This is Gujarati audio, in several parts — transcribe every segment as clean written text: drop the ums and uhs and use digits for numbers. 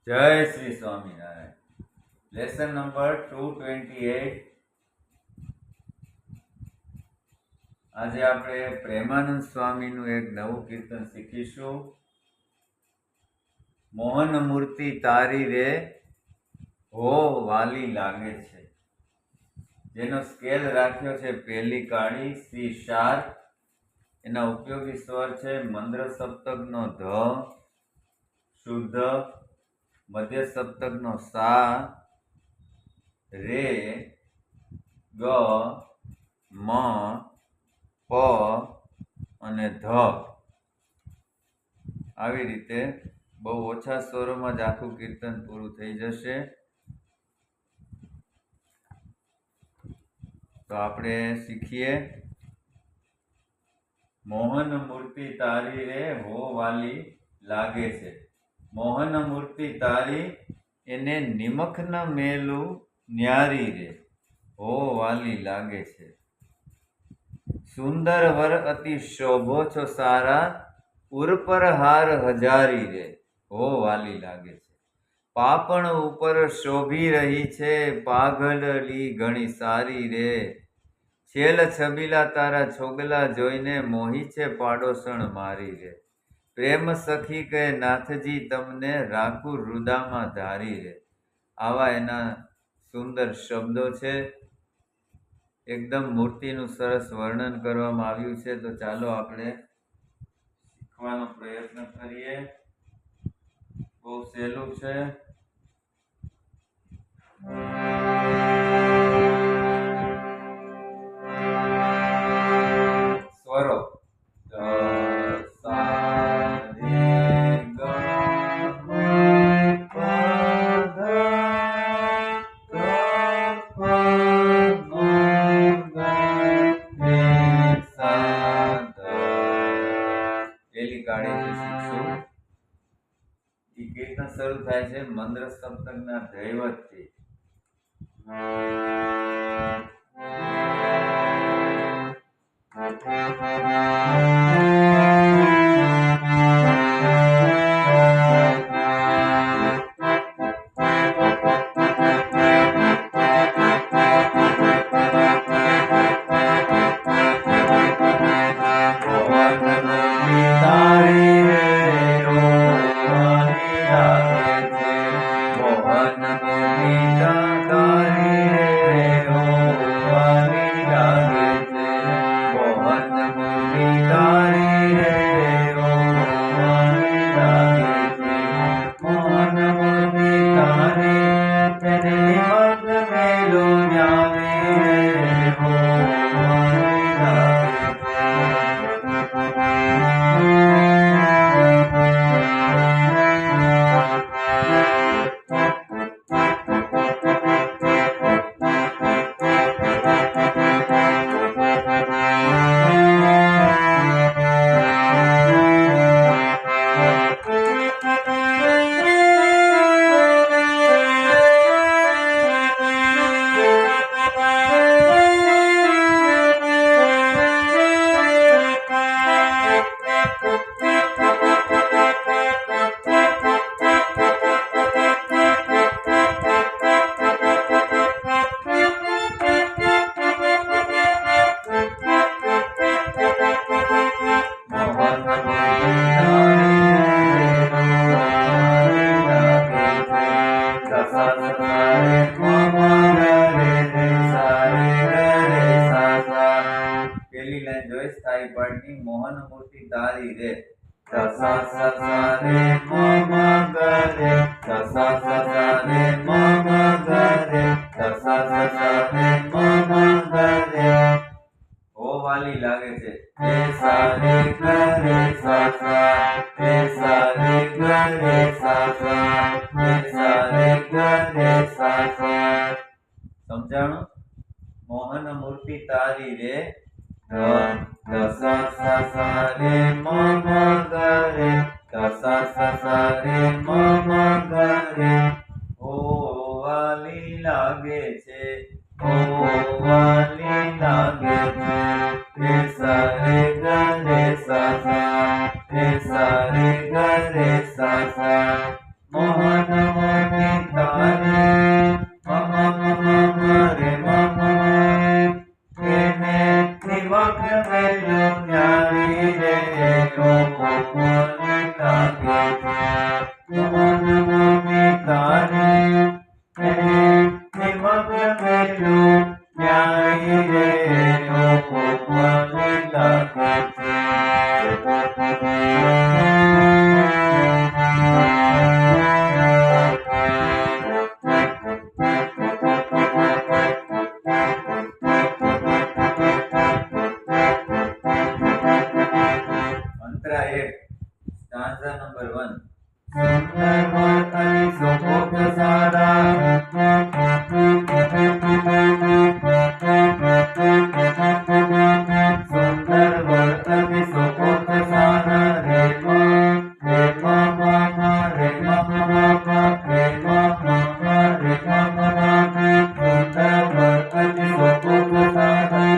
જય શ્રી સ્વામિનારાયણ. Lesson number 228. આજે આપણે પ્રેમાનંદ સ્વામીનું એક નવું કીર્તન શીખીશું. મોહન મૂર્તિ તારી રે હો વાલી લાગે છે, જેનો સ્કેલ રાખ્યો છે પહેલી કાળી સી શાર્પ. એના ઉપયોગી સ્વર છે મંદ્ર સપ્તકનો ધ શુદ્ધ, મધ્ય સપ્તકનો સા, રે, ગ, મ, પ અને ધ. આવી રીતે બહુ ઓછા સ્વરોમાં જ આખું કીર્તન પૂરું થઈ જશે. તો આપણે શીખીએ. મોહન મૂર્તિ તારી રે હો વાલી લાગે છે. મોહન મૂર્તિ તારી એને નિમખ ન મેલું ન્યારી રે હો વાલી લાગે છે. સુંદર વર અતિ શોભો છો સારા, ઉરપર હાર હજારી રે હો વાલી લાગે છે. પાપણ ઉપર શોભી રહી છે, પાઘલડી ઘણી સારી રે. છેલ છબીલા તારા છોગલા જોઈને મોહી છે પાડોશણ મારી રે. પ્રેમ સખી કહે નાથજી તમને રાખું હૃદયમાં ધારી રે. આવા એના સુંદર શબ્દો છે. એકદમ મૂર્તિનું સરસ વર્ણન કરવામાં આવ્યું છે. તો ચાલો આપણે શીખવાનો પ્રયત્ન કરીએ. બહુ સહેલું છે. સ્વરો કીર્તન શરૂ થાય છે મંદ્ર સપ્તકના ધૈવતથી. મોહન મૂર્તિ તારી રે સા સા સા રે મ મ ગ રે સા સા સા રે મ મ ગ રે સા સા સા રે મ મ ગ રે. હો વાલી લાગે છે. રે સા રે ગ રે સા સા, રે સા રે ગ રે સા સા, રે સા રે ગ રે સા સા. સમજાણું? મોહન મૂર્તિ તારી રે ધ સા સા સા રે મ મ ગ રે સા સા સા રે મ મ ગ રે. હો વાલી લાગે છે, હો વાલી લાગે છે. રે સા રે ગ રે સા સા, રે સા રે ગ રે સા સા. મોહન મૂર્તિ તારી નિમગ્ન મેલું ક્યાંય રે ઉપમની લાગે અંતરા 1 સ્ટાન્ઝા નંબર 1 સુંદર વર્તની સુખોત સારા સુંદર વર્તની સુખોત સારા રે મા રે મા રે મા રે સુંદર વર્તની સુખોત સારા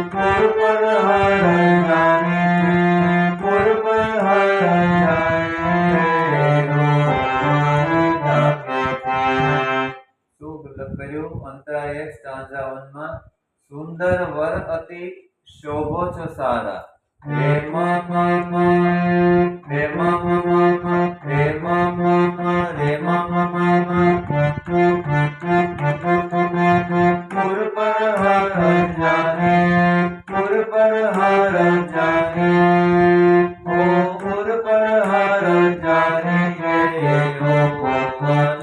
પૂર્વ અંતરા 1 સ્ટાન્ઝા 1 માં સુંદર વર અતિ શોભો છો સારા રે મા રે મા રે મા પુર પર હર જાને પુર પર હર જાને ઓ પુર પર હર જાને ઓ ભગવાન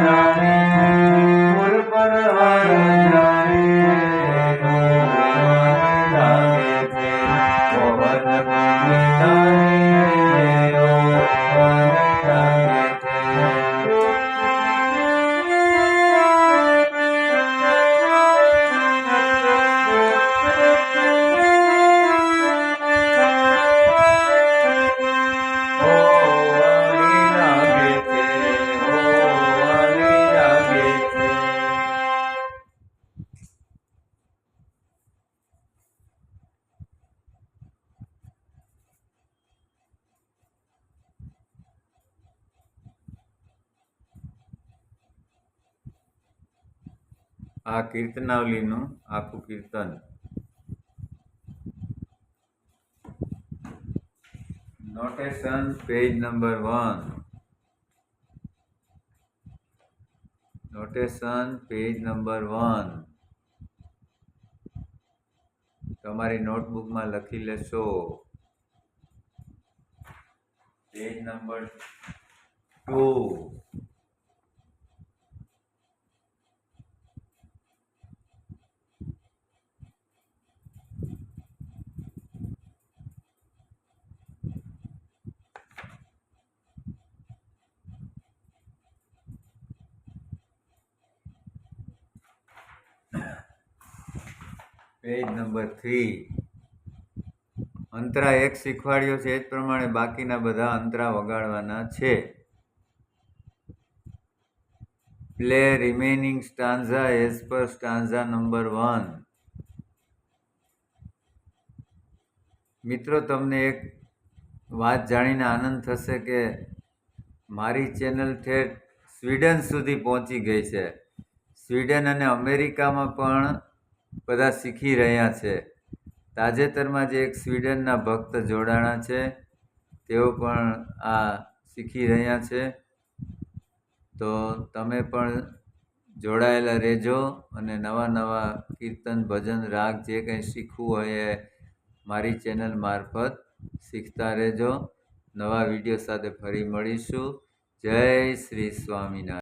લાગે આ કીર્તનાવલીનું આખું કીર્તન notation page number 1 notation page number 1 તમારી નોટબુકમાં લખી લેશો પેજ નંબર 2 પેજ નંબર 3 અંતરા 1 શીખવાડ્યો છે એ જ પ્રમાણે બાકીના બધા અંતરા વગાડવાના છે. Play remaining stanza as per stanza number 1. મિત્રો, તમને એક વાત જાણીને આનંદ થશે કે મારી ચેનલ ઠેઠ સ્વીડન સુધી પહોંચી ગઈ છે. સ્વીડન અને અમેરિકામાં પણ બધા શીખી રહ્યા છે. તાજેતરમાં જે એક સ્વીડનના ભક્ત જોડાણા છે તેઓ પણ આ શીખી રહ્યા છે. તો તમે પણ જોડાયેલા રહેજો અને નવા નવા કીર્તન, ભજન, રાગ જે કંઈ શીખવું હોય એ મારી ચેનલ મારફત શીખતા રહેજો. નવા વિડીયો સાથે ફરી મળીશું. જય શ્રી સ્વામિનારાયણ.